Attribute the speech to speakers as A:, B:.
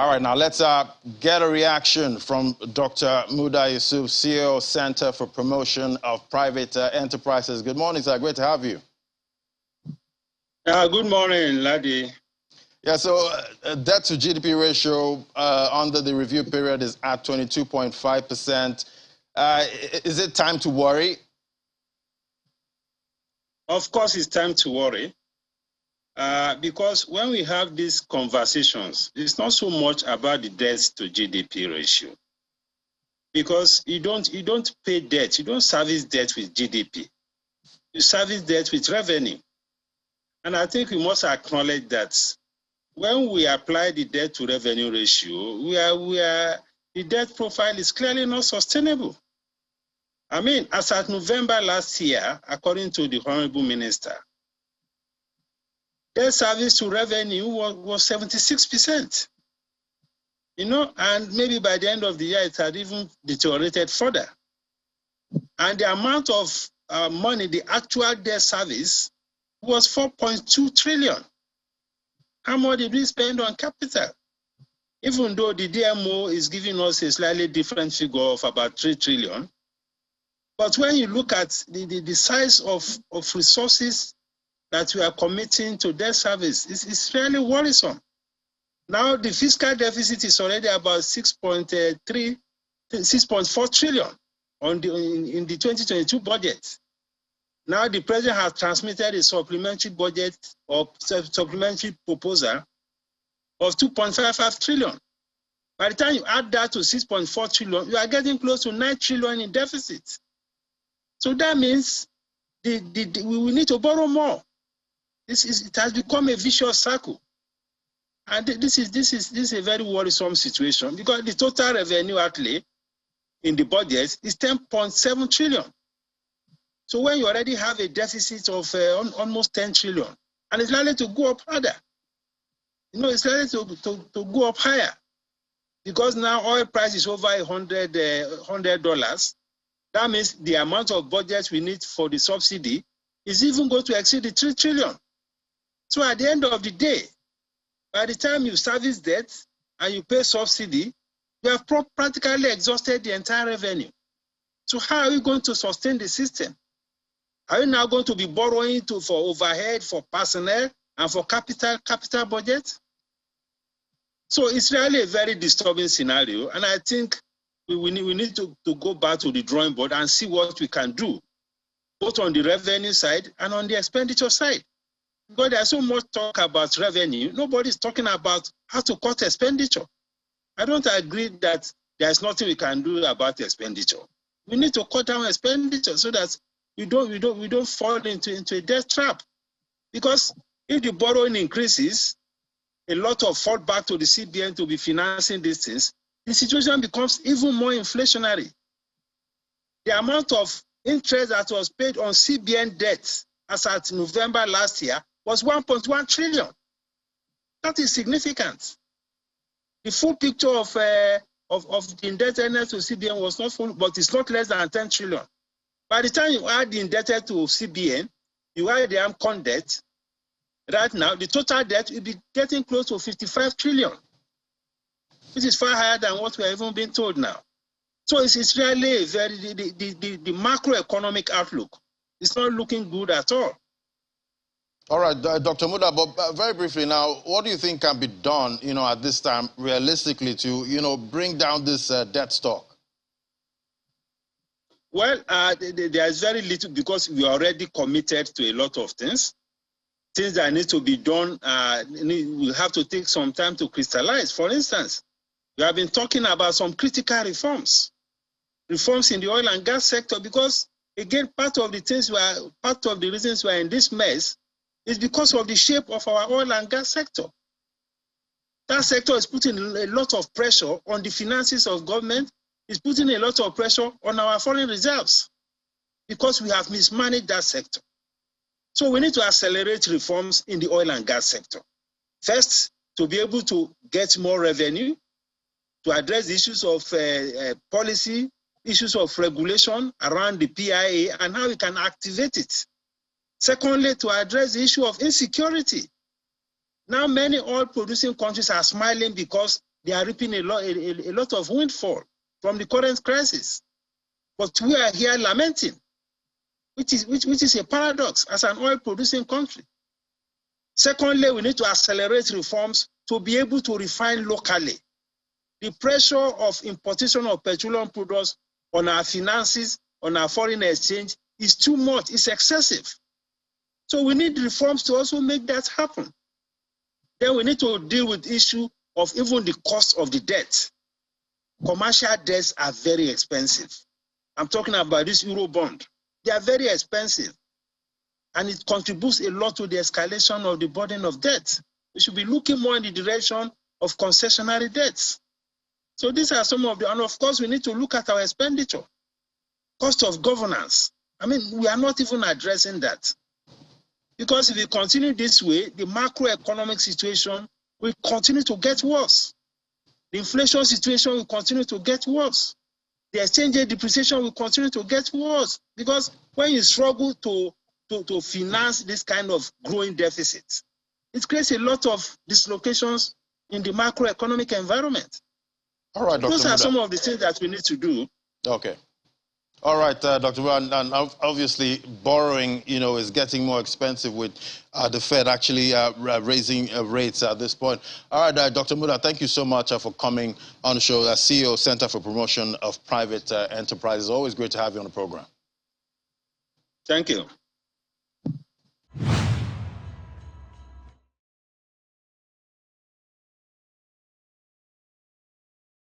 A: All right, now let's get a reaction from Dr. Muda Yusuf, CEO, Center for Promotion of Private Enterprises. Good morning, sir. Great to have you.
B: Good morning, Ladi.
A: Yeah, so debt to GDP ratio under the review period is at 22.5%. Is it time to worry?
B: Of course, it's time to worry. Because when we have these conversations, it's not so much about the debt to GDP ratio. Because you don't pay debt, you don't service debt with GDP. You service debt with revenue. And I think we must acknowledge that when we apply the debt to revenue ratio, the debt profile is clearly not sustainable. I mean, as at November last year, according to the Honorable Minister, debt service to revenue was 76%. You know, and maybe by the end of the year, it had even deteriorated further. And the amount of money, the actual debt service, was 4.2 trillion. How much did we spend on capital? Even though the DMO is giving us a slightly different figure of about 3 trillion. But when you look at the size of resources that we are committing to debt service, it's really worrisome. Now the fiscal deficit is already about 6.4 trillion in the 2022 budget. Now the president has transmitted a supplementary budget or supplementary proposal of 2.55 trillion. By the time you add that to 6.4 trillion, you are getting close to 9 trillion in deficit. So that means we will need to borrow more. It has become a vicious circle. And this is a very worrisome situation because the total revenue outlay in the budget is 10.7 trillion. So when you already have a deficit of almost 10 trillion, and it's likely to go up harder, you know, it's likely to go up higher because now oil price is over $100. That means the amount of budget we need for the subsidy is even going to exceed the 3 trillion. So at the end of the day, by the time you service debt and you pay subsidy, you have practically exhausted the entire revenue. So how are we going to sustain the system? Are we now going to be borrowing for overhead, for personnel, and for capital budget? So it's really a very disturbing scenario, and I think we need to go back to the drawing board and see what we can do, both on the revenue side and on the expenditure side. Because there's so much talk about revenue, nobody's talking about how to cut expenditure. I don't agree that there's nothing we can do about expenditure. We need to cut down expenditure so that we don't fall into a debt trap. Because if the borrowing increases, a lot of fall back to the CBN to be financing these things, the situation becomes even more inflationary. The amount of interest that was paid on CBN debt as at November last year was 1.1 trillion. That is significant. The full picture of the indebtedness to CBN was not full, but it's not less than 10 trillion. By the time you add the indebted to CBN, you add the AMCON debt, right now, the total debt will be getting close to 55 trillion, which is far higher than what we are even being told now. So it's really the macroeconomic outlook. It's not looking good at all.
A: All right, Dr. Muda, but very briefly now, what do you think can be done, you know, at this time, realistically, to, you know, bring down this debt stock?
B: Well, there is very little because we are already committed to a lot of things. Things that need to be done, we have to take some time to crystallize. For instance, we have been talking about some critical reforms in the oil and gas sector, because again, part of the reasons we are in this mess is because of the shape of our oil and gas sector. That sector is putting a lot of pressure on the finances of government. It's putting a lot of pressure on our foreign reserves because we have mismanaged that sector. So we need to accelerate reforms in the oil and gas sector. First, to be able to get more revenue, to address the issues of policy, issues of regulation around the PIA and how we can activate it. Secondly, to address the issue of insecurity. Now, many oil-producing countries are smiling because they are reaping a lot of windfall from the current crisis. But we are here lamenting, which is a paradox as an oil-producing country. Secondly, we need to accelerate reforms to be able to refine locally. The pressure of importation of petroleum products on our finances, on our foreign exchange is too much, it's excessive. So we need reforms to also make that happen. Then we need to deal with the issue of even the cost of the debt. Commercial debts are very expensive. I'm talking about this Euro bond. They are very expensive. And it contributes a lot to the escalation of the burden of debt. We should be looking more in the direction of concessionary debts. So these are some of the, and of course we need to look at our expenditure. Cost of governance. I mean, we are not even addressing that. Because if we continue this way, the macroeconomic situation will continue to get worse. The inflation situation will continue to get worse. The exchange rate depreciation will continue to get worse. Because when you struggle to finance this kind of growing deficits, it creates a lot of dislocations in the macroeconomic environment.
A: All right, Dr.
B: Those are
A: Muda.
B: some of the things that we need to do.
A: Okay. All right, Dr. Muda, and obviously borrowing, is getting more expensive with the Fed actually raising rates at this point. All right, Dr. Muda, thank you so much for coming on the show. CEO, Center for Promotion of Private Enterprises. Always great to have you on the program.
B: Thank you.